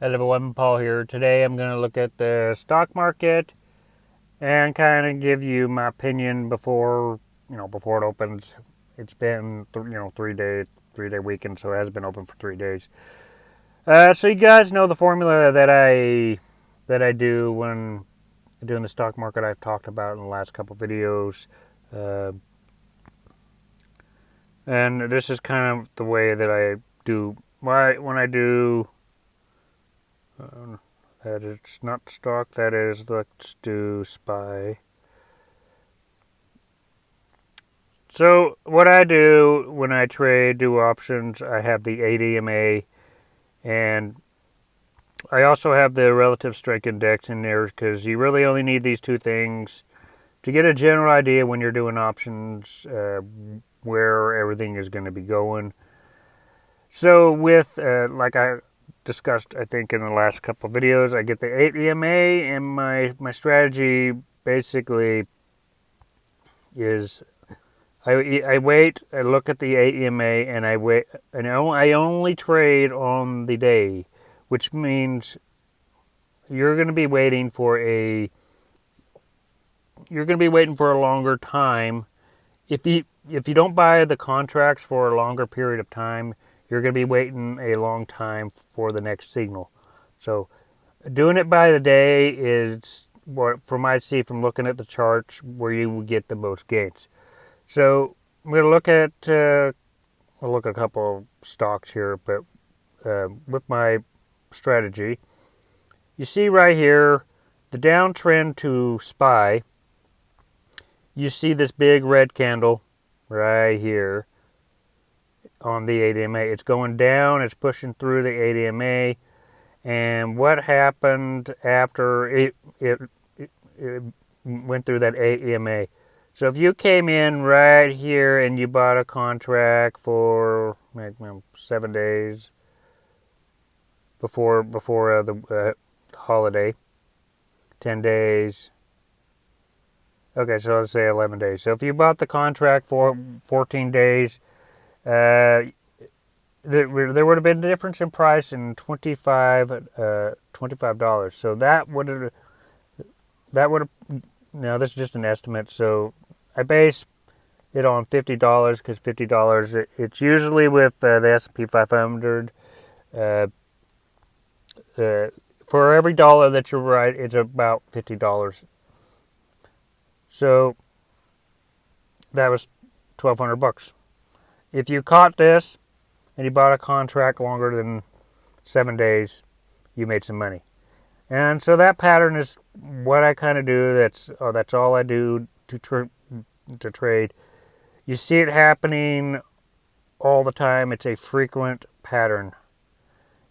Hello everyone, Paul here. Today I'm going to look at the stock market and kind of give you my opinion before it opens. It's been 3 day weekend, so it has been open for 3 days. So you guys know the formula that I do when doing the stock market. I've talked about in the last couple videos, uh, and this is kind of the way that I do when I do. That is not stock, that is, let's do SPY. So what I do when I do options, I have the 8 EMA, and I also have the relative strength index in there because you really only need these two things to get a general idea when you're doing options, where everything is going to be going. So with, like I discussed, I think in the last couple of videos, I get the 8 EMA, and my strategy basically is I wait, I look at the 8 EMA, and I wait, and I only trade on the day, which means you're going to be waiting for a longer time. If you don't buy the contracts for a longer period of time, you're going to be waiting a long time for the next signal. So doing it by the day is what, from I see from looking at the charts, where you will get the most gains. So I'm going to look at a couple of stocks here, but with my strategy, you see right here the downtrend to SPY. You see this big red candle right here on the 8 EMA. It's going down, it's pushing through the 8 EMA, and what happened after it went through that 8 EMA? So if you came in right here and you bought a contract for 7 days before the holiday, 10 days, okay, so let's say 11 days. So if you bought the contract for 14 days, there would have been a difference in price in $25. So that would have, now this is just an estimate, so I base it on $50 because $50, it's usually with the S&P 500. For every dollar that you write, it's about $50. So that was $1,200. If you caught this and you bought a contract longer than 7 days, you made some money. And so that pattern is what I kind of do. That's all I do to trade. You see it happening all the time. It's a frequent pattern.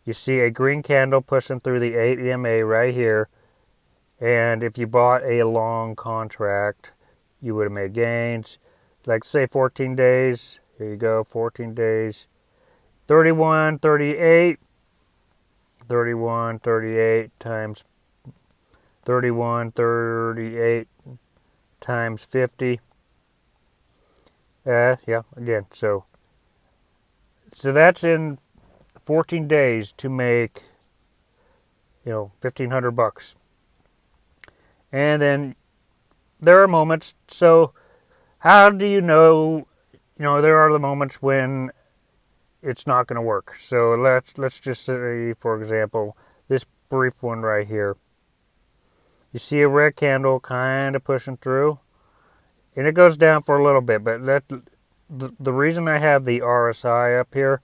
You see a green candle pushing through the 8 EMA right here, and if you bought a long contract, you would have made gains. Like say 14 days. Here you go, 14 days. 31.38. 31.38 times 31.38 times 50. Yeah, again. So that's in 14 days to make $1,500. And then there are moments. So how do you know? There are the moments when it's not going to work. So let's just say, for example, this brief one right here. You see a red candle kind of pushing through, and it goes down for a little bit. But the reason I have the RSI up here,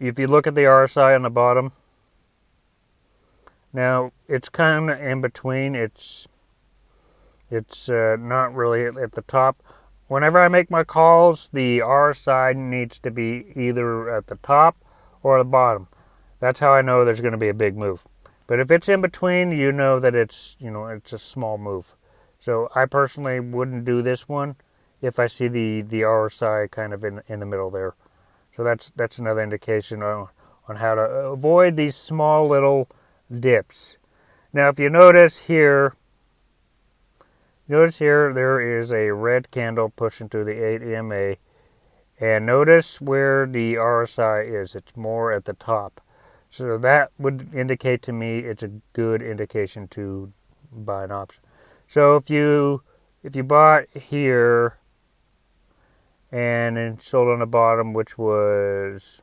if you look at the RSI on the bottom, now it's kind of in between. It's not really at the top. Whenever I make my calls, the RSI needs to be either at the top or the bottom. That's how I know there's going to be a big move. But if it's in between, you know that it's a small move. So I personally wouldn't do this one if I see the RSI kind of in the middle there. So that's another indication on how to avoid these small little dips. Now if you notice here, there is a red candle pushing through the 8 EMA, and notice where the RSI is. It's more at the top. So that would indicate to me it's a good indication to buy an option. So if you bought here and then sold on the bottom, which was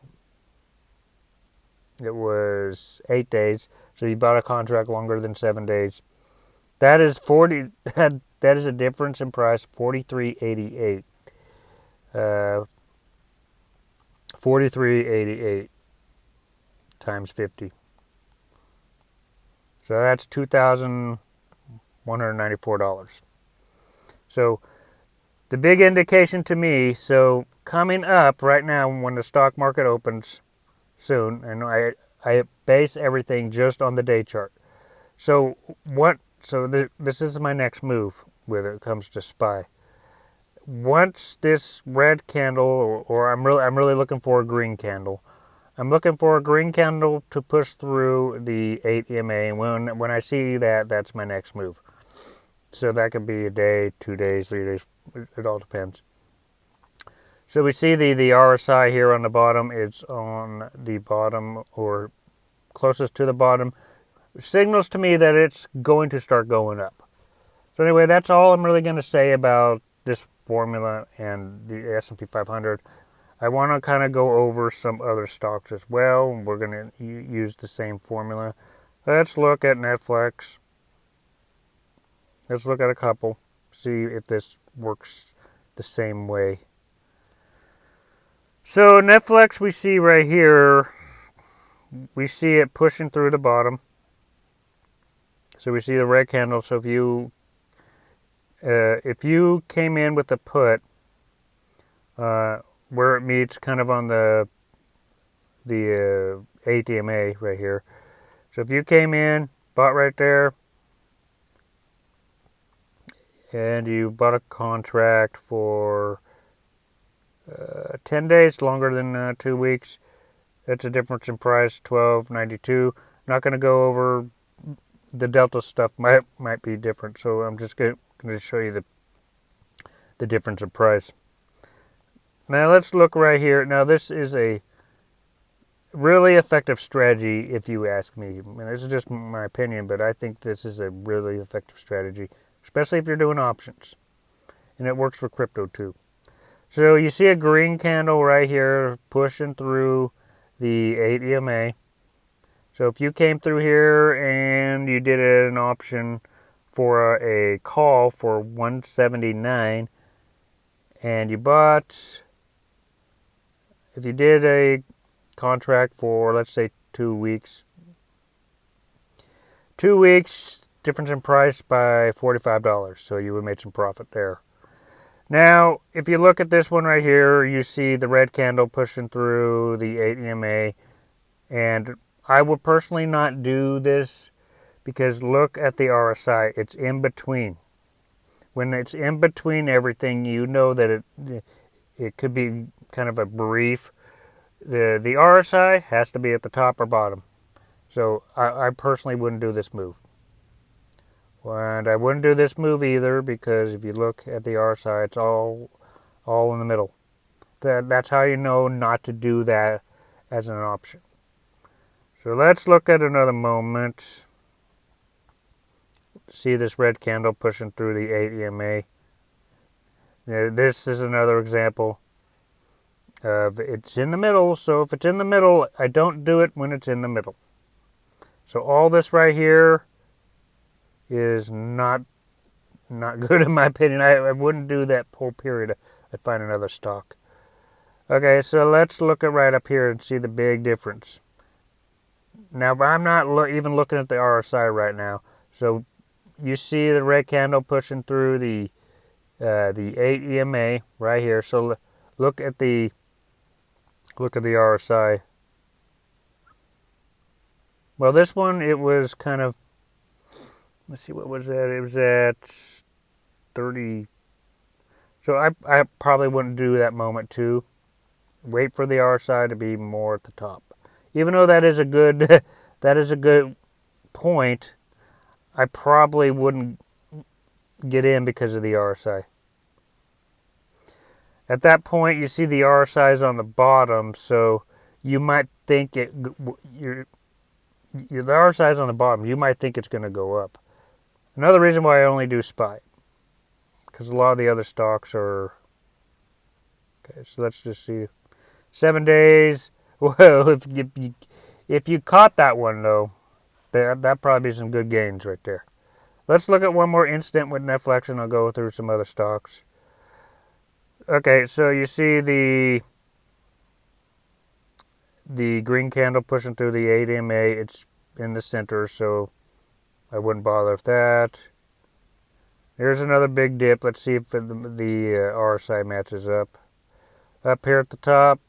8 days, so you bought a contract longer than 7 days. That is 40. That is a difference in price, $43.88. 43.88 times 50. So that's $2,194. So the big indication to me, so coming up right now when the stock market opens soon, and I base everything just on the day chart. So this is my next move when it comes to SPY. Once this red candle, or I'm really looking for a green candle. I'm looking for a green candle to push through the 8 EMA, and when I see that, that's my next move. So that could be a day, 2 days, 3 days. It all depends. So we see the RSI here on the bottom. It's on the bottom or closest to the bottom. Signals to me that it's going to start going up. So anyway, that's all I'm really going to say about this formula and the S&P 500. I want to kind of go over some other stocks as well. We're going to use the same formula. Let's look at Netflix. Let's look at a couple. See if this works the same way. So Netflix, we see right here, we see it pushing through the bottom. So we see the red candle. So if you came in with a put, where it meets kind of on the ATMA right here. So if you came in, bought right there, and you bought a contract for 10 days, longer than 2 weeks, that's a difference in price, $12.92. Not going to go over the delta stuff. Might be different. So I'm just going to show you the difference in price. Now let's look right here. Now this is a really effective strategy if you ask me. And this is just my opinion, but I think this is a really effective strategy, especially if you're doing options. And it works for crypto too. So you see a green candle right here pushing through the 8 EMA. So if you came through here and you did an option for a call for 179 and you bought, if you did a contract for, let's say, 2 weeks, difference in price by $45. So you would make some profit there. Now, if you look at this one right here, you see the red candle pushing through the 8 EMA. And I would personally not do this because look at the RSI. It's in between. When it's in between everything, you know that it could be kind of a brief. The RSI has to be at the top or bottom. So I personally wouldn't do this move. And I wouldn't do this move either because if you look at the RSI, it's all in the middle. That's how you know not to do that as an option. So let's look at another moment. See this red candle pushing through the 8 EMA. Now, this is another example of it's in the middle. So if it's in the middle, I don't do it when it's in the middle. So all this right here is not good in my opinion. I wouldn't do that whole period. I'd find another stock. Okay, so let's look at right up here and see the big difference. Now, I'm not even looking at the RSI right now. So you see the red candle pushing through the 8 EMA right here. So look at the RSI. Well, this one, it was kind of, let's see, what was that? It was at 30. So I probably wouldn't do that moment too. Wait for the RSI to be more at the top. Even though that is a good point, I probably wouldn't get in because of the RSI. At that point, you see the RSI is on the bottom, so you might think the RSI is on the bottom. You might think it's going to go up. Another reason why I only do SPY, because a lot of the other stocks are. Okay, so let's just see. 7 days. Well, if you caught that one though, that probably be some good gains right there. Let's look at one more incident with Netflix, and I'll go through some other stocks. Okay, so you see the green candle pushing through the 8 EMA. It's in the center, so I wouldn't bother with that. Here's another big dip. Let's see if the RSI matches up. Up here at the top,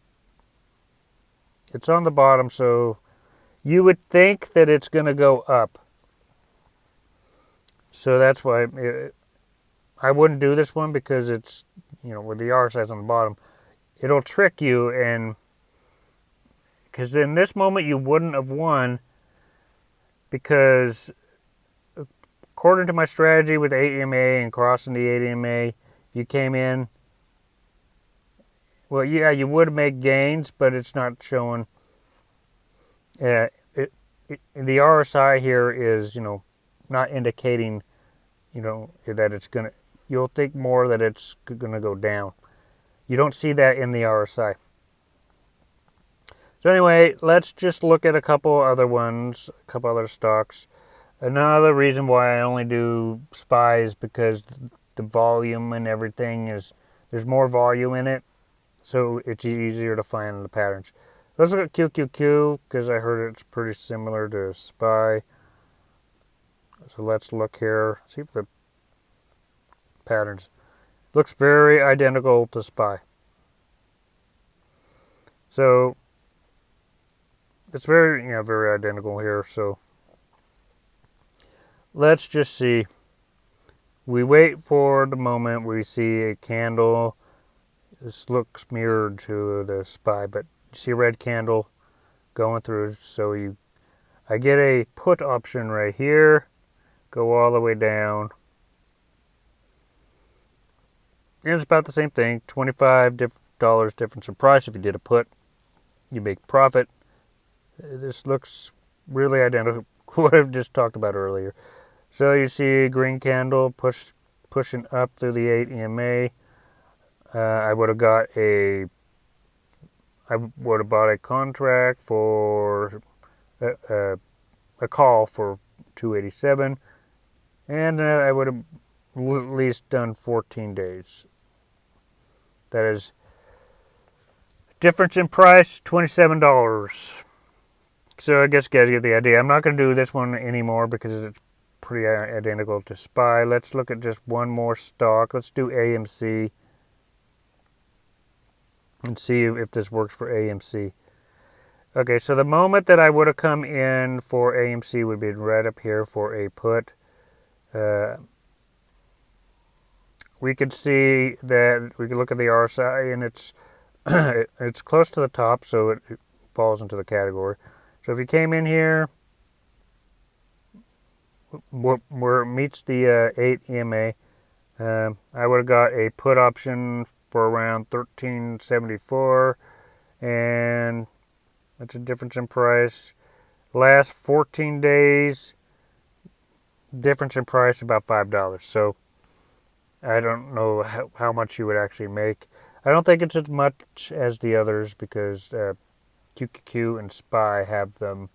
it's on the bottom, so you would think that it's going to go up. So that's why I wouldn't do this one, because it's, with the RSI on the bottom, it'll trick you, and because in this moment you wouldn't have won, because according to my strategy with 8 EMA and crossing the 8 EMA, you came in. Well, yeah, you would make gains, but it's not showing. The RSI here is, not indicating, that it's gonna. You'll think more that it's gonna go down. You don't see that in the RSI. So anyway, let's just look at a couple other ones, a couple other stocks. Another reason why I only do SPY is because the volume and everything there's more volume in it, so it's easier to find the patterns. Let's look at QQQ, because I heard it's pretty similar to SPY. So let's look here, see if the patterns. Looks very identical to SPY. So it's very, very identical here. So let's just see. We wait for the moment we see a candle. This looks mirrored to the SPY, but you see a red candle going through. So I get a put option right here. Go all the way down. And it's about the same thing. $25 difference in price. If you did a put, you make profit. This looks really identical to what I've just talked about earlier. So you see a green candle pushing up through the 8 EMA. I would have bought a contract for a call for 287, and I would have at least done 14 days. That is difference in price, $27. So I guess you guys get the idea. I'm not going to do this one anymore because it's pretty identical to SPY. Let's look at just one more stock. Let's do AMC and see if this works for AMC. Okay, so the moment that I would have come in for AMC would be right up here for a put. We could see that we could look at the RSI, and it's it's close to the top, so it falls into the category. So if you came in here where it meets the 8 EMA, I would have got a put option for around 1374, and that's a difference in price. Last 14 days, difference in price about $5. So I don't know how much you would actually make. I don't think it's as much as the others, because QQQ and SPY have them.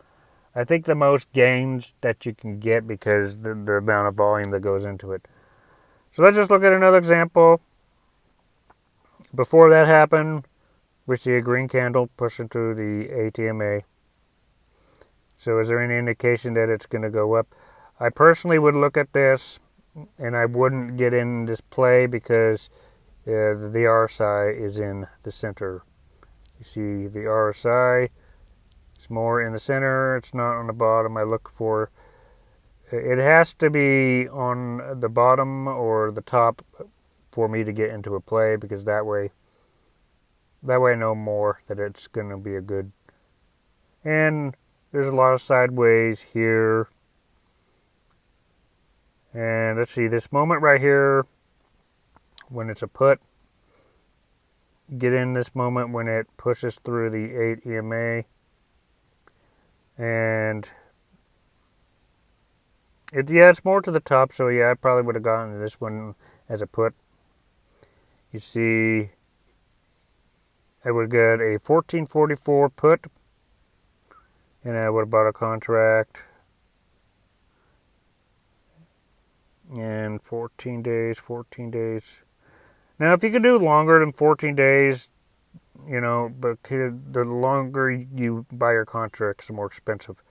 I think the most gains that you can get because the amount of volume that goes into it. So let's just look at another example. Before that happened, we see a green candle pushing through the 8 EMA. So is there any indication that it's going to go up? I personally would look at this, and I wouldn't get in this play because the RSI is in the center. You see the RSI, it's more in the center, it's not on the bottom. I look for, it has to be on the bottom or the top for me to get into a play, because that way I know more that it's going to be a good. And there's a lot of sideways here. And let's see, this moment right here, when it's a put, get in this moment when it pushes through the 8 EMA. And Yeah, it's more to the top, so yeah, I probably would have gotten this one as a put. You see, I would get a 1444 put, and I would have bought a contract in 14 days, 14 days. Now, if you could do longer than 14 days, but the longer you buy your contracts, the more expensive.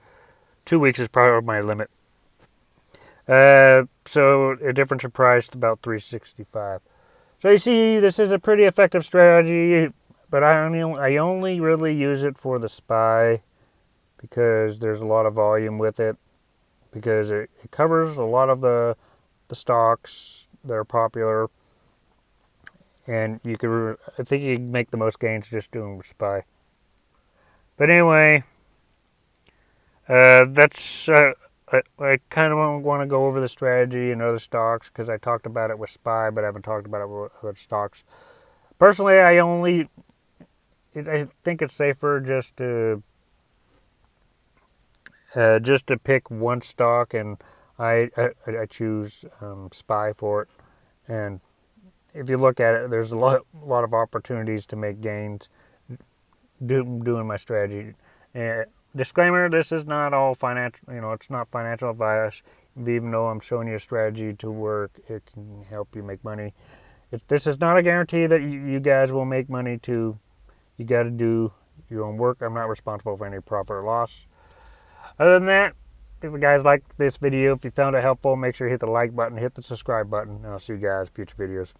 2 weeks is probably my limit. So a difference in price about 365. So you see, this is a pretty effective strategy, but I only really use it for the SPY because there's a lot of volume with it, because it covers a lot of the stocks that are popular, and I think you can make the most gains just doing SPY. But anyway, that's I kind of want to go over the strategy and other stocks because I talked about it with SPY, but I haven't talked about it with other stocks. Personally, I think it's safer just to pick one stock, and I choose SPY for it. And if you look at it, there's a lot of opportunities to make gains doing my strategy. Disclaimer: this is not all financial. It's not financial advice. Even though I'm showing you a strategy to work, it can help you make money. This is not a guarantee that you guys will make money too. You got to do your own work. I'm not responsible for any profit or loss. Other than that, if you guys liked this video, if you found it helpful, make sure you hit the like button, hit the subscribe button, and I'll see you guys in future videos.